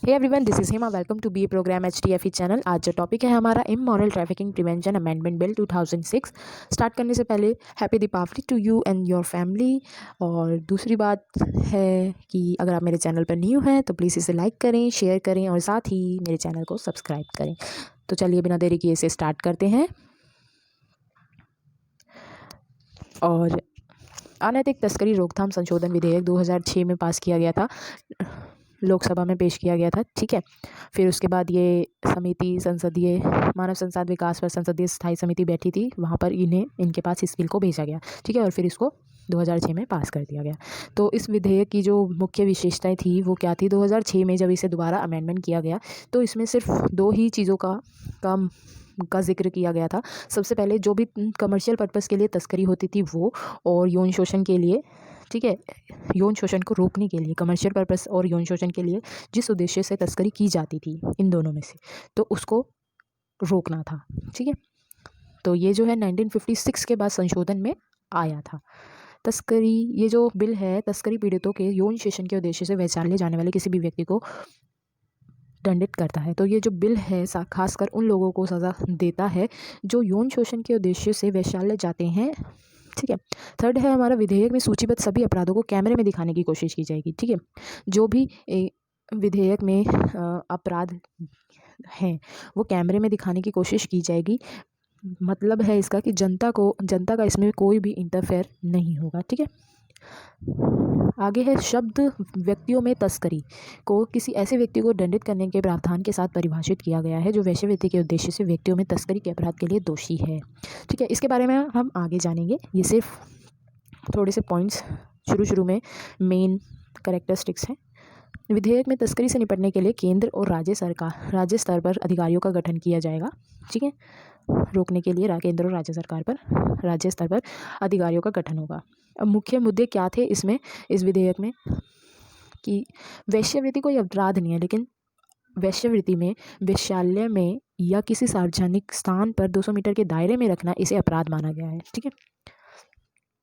Hey everyone, this is Hima. Welcome to B program HTFE channel. आज जो topic है हमारा immoral trafficking prevention amendment bill 2006। Start करने से पहले happy Deepavali to you and your family. और दूसरी बात है कि अगर आप मेरे चैनल पर न्यू हैं तो प्लीज़ इसे लाइक करें, शेयर करें और साथ ही मेरे चैनल को सब्सक्राइब करें। तो चलिए बिना देरी किए इसे स्टार्ट करते हैं। और अनैतिक तस्करी रोकथाम संशोधन विधेयक 2006 में पास किया गया था, लोकसभा में पेश किया गया था। ठीक है, फिर उसके बाद ये समिति संसदीय मानव संसाधन विकास पर संसदीय स्थायी समिति बैठी थी, वहाँ पर इनके पास इस बिल को भेजा गया। ठीक है, और फिर इसको 2006 में पास कर दिया गया। तो इस विधेयक की जो मुख्य विशेषताएं थी वो क्या थी? 2006 में जब इसे दोबारा अमेंडमेंट किया गया तो इसमें सिर्फ दो ही चीज़ों का जिक्र किया गया था। सबसे पहले जो भी कमर्शियल पर्पस के लिए तस्करी होती थी वो, और यौन शोषण के लिए, ठीक है, यौन शोषण को रोकने के लिए, कमर्शियल पर्पस और यौन शोषण के लिए जिस उद्देश्य से तस्करी की जाती थी इन दोनों में से, तो उसको रोकना था। ठीक है, तो ये जो है 1956 के बाद संशोधन में आया था। तस्करी, ये जो बिल है तस्करी पीड़ितों के यौन शोषण के उद्देश्य से वैचाल्य जाने वाले किसी भी व्यक्ति को दंडित करता है। तो ये जो बिल है खासकर उन लोगों को सज़ा देता है जो यौन शोषण के उद्देश्य से वैशाल्य जाते हैं। ठीक है, थर्ड है हमारा, विधेयक में सूचीबद्ध सभी अपराधों को कैमरे में दिखाने की कोशिश की जाएगी। ठीक है, जो भी विधेयक में अपराध हैं वो कैमरे में दिखाने की कोशिश की जाएगी। मतलब है इसका कि जनता का इसमें कोई भी इंटरफेयर नहीं होगा। ठीक है, आगे है शब्द व्यक्तियों में तस्करी को किसी ऐसे व्यक्ति को दंडित करने के प्रावधान के साथ परिभाषित किया गया है जो वेश्यावृत्ति के उद्देश्य से व्यक्तियों में तस्करी के अपराध के लिए दोषी है। ठीक है, इसके बारे में हम आगे जानेंगे। ये सिर्फ थोड़े से पॉइंट्स शुरू में मेन कैरेक्टरिस्टिक्स हैं। विधेयक में तस्करी से निपटने के लिए केंद्र और राज्य स्तर पर अधिकारियों का गठन किया जाएगा। ठीक है, रोकने के लिए केंद्र और राज्य स्तर पर अधिकारियों का गठन होगा। अब मुख्य मुद्दे क्या थे इसमें, इस विधेयक में, कि वेश्यावृत्ति कोई अपराध नहीं है, लेकिन वेश्यावृत्ति में, वेश्यालय में या किसी सार्वजनिक स्थान पर 200 मीटर के दायरे में रखना इसे अपराध माना गया है। ठीक है,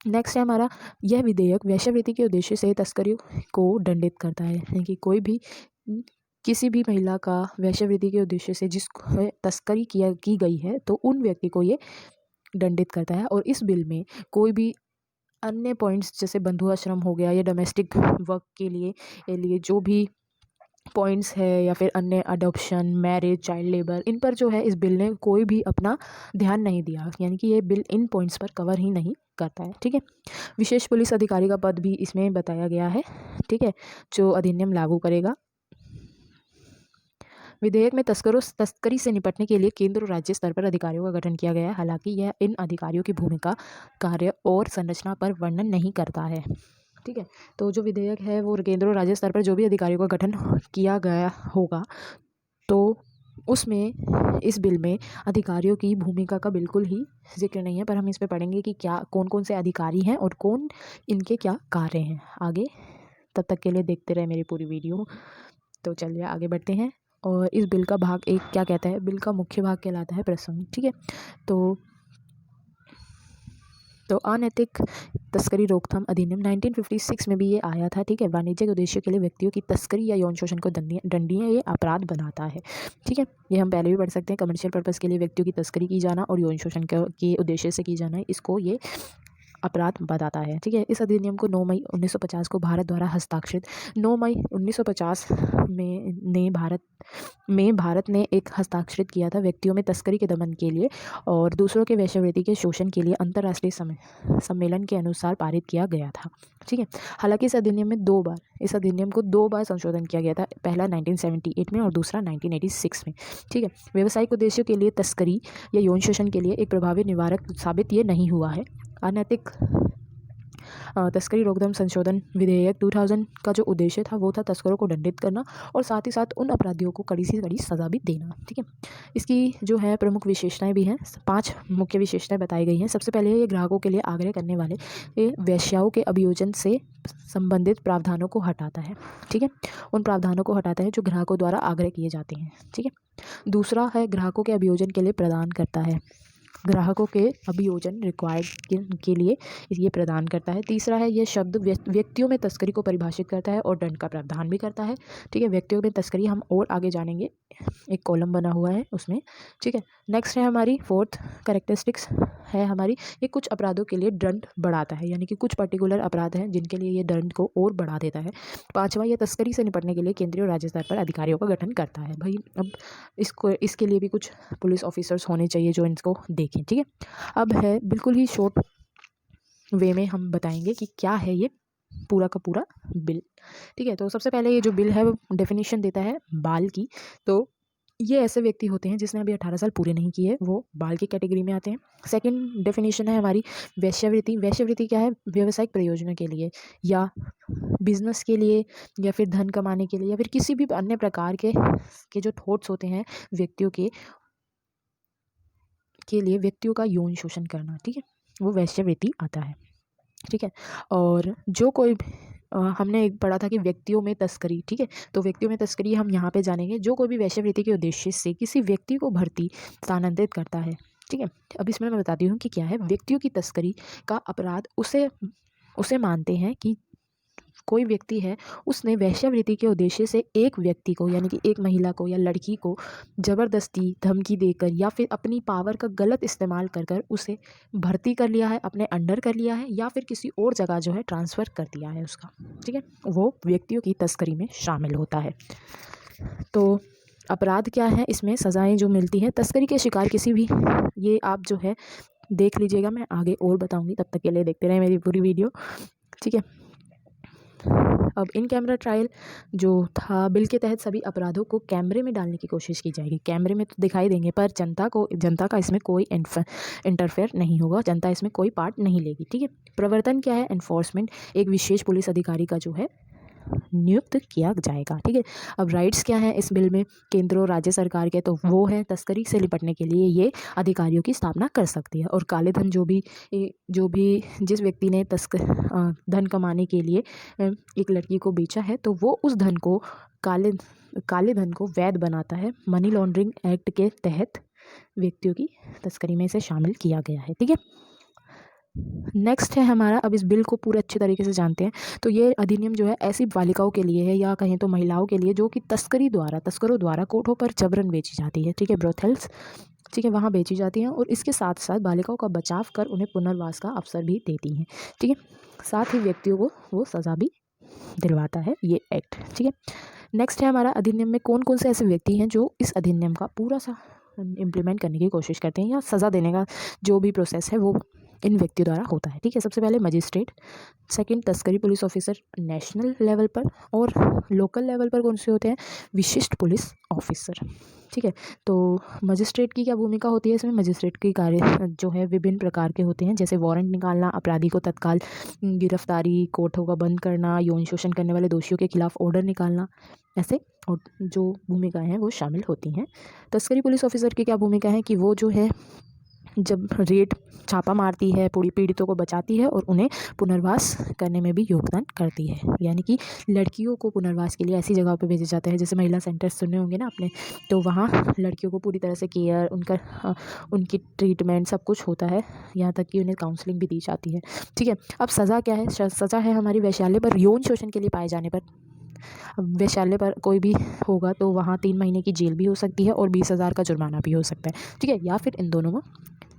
नेक्स्ट है हमारा, यह विधेयक वेश्यावृत्ति के उद्देश्य से तस्करी को दंडित करता है। यानी कि कोई भी किसी भी महिला का वेश्यावृत्ति के उद्देश्य से जिस तस्करी की गई है तो उन व्यक्ति को ये दंडित करता है। और इस बिल में कोई भी अन्य पॉइंट्स जैसे बंधु आश्रम हो गया या डोमेस्टिक वर्क के लिए जो भी पॉइंट्स है, या फिर अन्य अडॉप्शन, मैरिज, चाइल्ड लेबर, इन पर जो है इस बिल ने कोई भी अपना ध्यान नहीं दिया। यानी कि ये बिल इन पॉइंट्स पर कवर ही नहीं करता है। ठीक है, विशेष पुलिस अधिकारी का पद भी इसमें बताया गया है। ठीक है, जो अधिनियम लागू करेगा। विधेयक में तस्करी से निपटने के लिए केंद्र और राज्य स्तर पर अधिकारियों का गठन किया गया है। हालांकि यह इन अधिकारियों की भूमिका, कार्य और संरचना पर वर्णन नहीं करता है। ठीक है, तो जो विधेयक है वो केंद्र और राज्य स्तर पर जो भी अधिकारियों का गठन किया गया होगा तो उसमें, इस बिल में अधिकारियों की भूमिका का बिल्कुल ही जिक्र नहीं है। पर हम इस पे पढ़ेंगे कि क्या कौन कौन से अधिकारी हैं और कौन इनके क्या कार्य हैं आगे। तब तक के लिए देखते रहे मेरी पूरी वीडियो। तो चलिए आगे बढ़ते हैं। और इस बिल का भाग 1 क्या कहता है? बिल का मुख्य भाग कहलाता है प्रसंग। ठीक है, तो अनैतिक तस्करी रोकथाम अधिनियम 1956 में भी ये आया था। ठीक है, वाणिज्यिक उद्देश्य के लिए व्यक्तियों की तस्करी या यौन शोषण को दंडनीय ये अपराध बनाता है। ठीक है, ये हम पहले भी पढ़ सकते हैं। कमर्शियल पर्पस के लिए व्यक्तियों की तस्करी की जाना और यौन शोषण के उद्देश्य से की जाना, इसको ये अपराध बताता है। ठीक है, इस अधिनियम को 9 मई 1950 को भारत द्वारा हस्ताक्षरित 9 मई 1950 में भारत ने एक हस्ताक्षरित किया था व्यक्तियों में तस्करी के दमन के लिए और दूसरों के वेश्यावृत्ति के शोषण के लिए अंतर्राष्ट्रीय सम्मेलन के अनुसार पारित किया गया था। ठीक है, हालांकि इस अधिनियम को दो बार संशोधन किया गया था। पहला 1978 में और दूसरा 1986 में। ठीक है, व्यावसायिक उद्देश्यों के लिए तस्करी या यौन शोषण के लिए एक प्रभावी निवारक साबित ये नहीं हुआ है। अनैतिक तस्करी रोकथाम संशोधन विधेयक 2000 का जो उद्देश्य था वो था तस्करों को दंडित करना और साथ ही साथ उन अपराधियों को कड़ी से कड़ी सज़ा भी देना। ठीक है, इसकी जो है प्रमुख विशेषताएं भी हैं। 5 मुख्य विशेषताएं बताई गई हैं। सबसे पहले ये ग्राहकों के लिए आग्रह करने वाले वेश्याओं के अभियोजन से संबंधित प्रावधानों को हटाता है। ठीक है, उन प्रावधानों को हटाता है जो ग्राहकों द्वारा आग्रह किए जाते हैं। ठीक है, दूसरा है ग्राहकों के अभियोजन के लिए प्रदान करता है। ग्राहकों के अभियोजन रिक्वायर्ड के लिए ये प्रदान करता है। तीसरा है, ये शब्द व्यक्तियों में तस्करी को परिभाषित करता है और दंड का प्रावधान भी करता है। ठीक है, व्यक्तियों में तस्करी हम और आगे जानेंगे, एक कॉलम बना हुआ है उसमें। ठीक है, नेक्स्ट है हमारी फोर्थ कैरेक्टरिस्टिक्स है हमारी, ये कुछ अपराधों के लिए दंड बढ़ाता है, यानी कि कुछ पर्टिकुलर अपराध हैं जिनके लिए ये दंड को और बढ़ा देता है। पांचवा, ये तस्करी से निपटने के लिए केंद्रीय और राज्य स्तर पर अधिकारियों का गठन करता है। भाई अब इसके लिए भी कुछ पुलिस ऑफिसर्स होने चाहिए जो इनको देखें। ठीक है, अब है बिल्कुल ही शॉर्ट वे में हम बताएंगे कि क्या है ये पूरा का पूरा बिल। ठीक है, तो सबसे पहले ये जो बिल है वो डेफिनेशन देता है बाल की। तो ये ऐसे व्यक्ति होते हैं जिसने अभी 18 साल पूरे नहीं किए, वो बाल की कैटेगरी में आते हैं। सेकंड डेफिनेशन है हमारी वेश्यावृत्ति। वेश्यावृत्ति क्या है? व्यावसायिक प्रयोजनों के लिए या बिजनेस के लिए या फिर धन कमाने के लिए या फिर किसी भी अन्य प्रकार के जो थॉट्स होते हैं व्यक्तियों के लिए व्यक्तियों का यौन शोषण करना। ठीक है, वो वेश्यावृत्ति आता है। ठीक है, और जो कोई हमने एक पढ़ा था कि व्यक्तियों में तस्करी। ठीक है, तो व्यक्तियों में तस्करी हम यहाँ पे जानेंगे, जो कोई भी वेश्यावृत्ति के उद्देश्य से किसी व्यक्ति को भर्ती स्थानांतरित करता है। ठीक है, अब इसमें मैं बताती हूँ कि क्या है। व्यक्तियों की तस्करी का अपराध उसे मानते हैं कि कोई व्यक्ति है, उसने वेश्यावृत्ति के उद्देश्य से एक व्यक्ति को, यानी कि एक महिला को या लड़की को ज़बरदस्ती धमकी देकर या फिर अपनी पावर का गलत इस्तेमाल कर कर उसे भर्ती कर लिया है, अपने अंडर कर लिया है, या फिर किसी और जगह जो है ट्रांसफ़र कर दिया है उसका। ठीक है, वो व्यक्तियों की तस्करी में शामिल होता है। तो अपराध क्या है, इसमें सज़ाएँ जो मिलती हैं तस्करी के शिकार किसी भी, ये आप जो है देख लीजिएगा, मैं आगे और बताऊँगी, तब तक के लिए देखते रहें मेरी पूरी वीडियो। ठीक है, अब इन कैमरा ट्रायल जो था, बिल के तहत सभी अपराधों को कैमरे में डालने की कोशिश की जाएगी। कैमरे में तो दिखाई देंगे पर जनता का इसमें कोई इंटरफेयर नहीं होगा, जनता इसमें कोई पार्ट नहीं लेगी। ठीक है, प्रवर्तन क्या है? एनफोर्समेंट, एक विशेष पुलिस अधिकारी का जो है नियुक्त किया जाएगा। ठीक है, अब राइट्स क्या है इस बिल में? केंद्र और राज्य सरकार के, तो वो है तस्करी से निपटने के लिए ये अधिकारियों की स्थापना कर सकती है। और काले धन जो भी जिस व्यक्ति ने धन कमाने के लिए एक लड़की को बेचा है, तो वो उस धन को काले धन को वैध बनाता है। मनी लॉन्ड्रिंग एक्ट के तहत व्यक्तियों की तस्करी में इसे शामिल किया गया है। ठीक है, नेक्स्ट है हमारा, अब इस बिल को पूरे अच्छे तरीके से जानते हैं। तो ये अधिनियम जो है ऐसी बालिकाओं के लिए है, या कहें तो महिलाओं के लिए, जो कि तस्करों द्वारा कोर्टों पर जबरन बेची जाती है। ठीक है, ब्रोथेल्स, ठीक है, वहाँ बेची जाती हैं, और इसके साथ साथ बालिकाओं का बचाव कर उन्हें पुनर्वास का अवसर भी देती हैं। ठीक है, साथ ही व्यक्तियों को वो सज़ा भी दिलवाता है ये एक्ट। ठीक है, नेक्स्ट है हमारा, अधिनियम में कौन कौन से ऐसे व्यक्ति हैं जो इस अधिनियम का पूरा सा इम्प्लीमेंट करने की कोशिश करते हैं, या सज़ा देने का जो भी प्रोसेस है वो इन व्यक्तियों द्वारा होता है। ठीक है, सबसे पहले मजिस्ट्रेट, सेकंड तस्करी पुलिस ऑफिसर नेशनल लेवल पर, और लोकल लेवल पर कौन से होते हैं? विशिष्ट पुलिस ऑफिसर। ठीक है, तो मजिस्ट्रेट की क्या भूमिका होती है इसमें? मजिस्ट्रेट की कार्य जो है विभिन्न प्रकार के होते हैं, जैसे वारंट निकालना, अपराधी को तत्काल गिरफ्तारी, कोर्टों का बंद करना, यौन शोषण करने वाले दोषियों के खिलाफ ऑर्डर निकालना, ऐसे और जो भूमिकाएं हैं वो शामिल होती हैं। तस्करी पुलिस ऑफिसर की क्या भूमिका है कि वो जो है जब रेड छापा मारती है, पूरी पीड़ितों को बचाती है और उन्हें पुनर्वास करने में भी योगदान करती है। यानी कि लड़कियों को पुनर्वास के लिए ऐसी जगह पे भेजे जाते हैं, जैसे महिला सेंटर्स सुने होंगे ना आपने, तो वहाँ लड़कियों को पूरी तरह से केयर, उनकी ट्रीटमेंट सब कुछ होता है, यहाँ तक कि उन्हें काउंसलिंग भी दी जाती है। ठीक है, अब सज़ा क्या है? सज़ा है हमारी वैश्यालय पर यौन शोषण के लिए पाए जाने पर, वैश्यालय पर कोई भी होगा तो वहाँ 3 महीने की जेल भी हो सकती है और 20,000 का जुर्माना भी हो सकता है। ठीक है, या फिर इन दोनों में,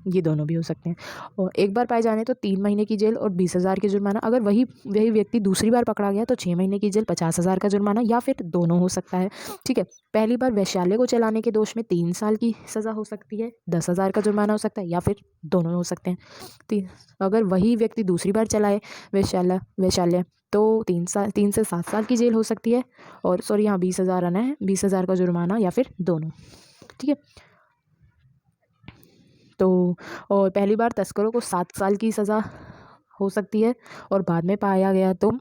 ये दोनों भी हो सकते हैं। और एक बार पाए जाने तो 3 महीने की जेल और 20,000 की जुर्माना। अगर वही व्यक्ति दूसरी बार पकड़ा गया तो 6 महीने की जेल, 50,000 का जुर्माना, या फिर दोनों हो सकता है। ठीक है, पहली बार वैश्यालय को चलाने के दोष में 3 साल की सज़ा हो सकती है, 10,000 का जुर्माना हो सकता है, या फिर दोनों हो सकते हैं। अगर वही व्यक्ति दूसरी बार चलाए वैश्यालय तो 3 से 7 साल की जेल हो सकती है, और सॉरी यहाँ 20,000 आना है, 20,000 का जुर्माना, या फिर दोनों। ठीक है, तो और पहली बार तस्करों को 7 साल की सज़ा हो सकती है, और बाद में पाया गया तो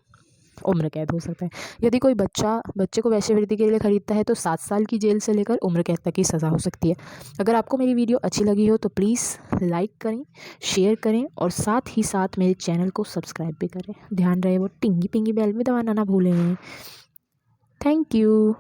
उम्र कैद हो सकता है। यदि कोई बच्चे को वेश्यावृत्ति के लिए खरीदता है तो 7 साल की जेल से लेकर उम्र कैद तक की सज़ा हो सकती है। अगर आपको मेरी वीडियो अच्छी लगी हो तो प्लीज़ लाइक करें, शेयर करें, और साथ ही साथ मेरे चैनल को सब्सक्राइब भी करें। ध्यान रहे वो टिंगी पिंगी बेल भी दबाना ना भूलें। Thank you.